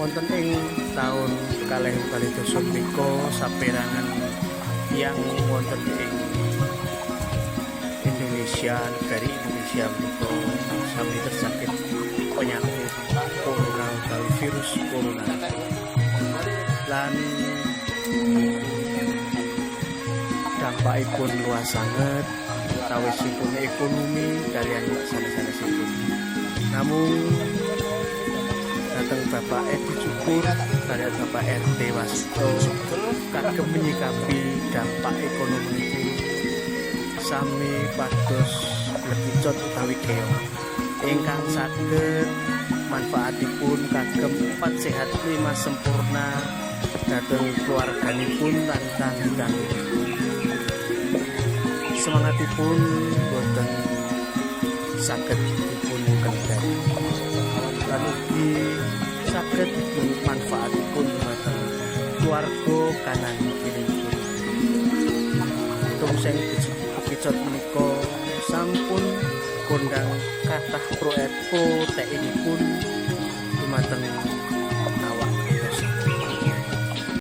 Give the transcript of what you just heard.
wonten ing taun 2022 menika saperangan yang wonten ing Indonesia, dari Indonesia menika sami tersakit penyakit corona utawi virus corona lan dampakipun luas sanget sawisipun ekonomi kalian sanes-sanesipun. Namun datang Bapak Edi Cukur kalian Bapak RT Wasto kagem menyikapi dampak ekonomi itu sami pados legicot utawi keong ingkang saged manfaatipun kagem 4 sehat 5 sempurna dhateng keluarganipun lan tanggung-tanggungipun. Semangatipun boten saged dipun kendali lan ugi saged manfaatipun dumateng keluarga kanan kirinipun. Tung sing picot menika sampun kondang kathah proyek TNI pun dumateng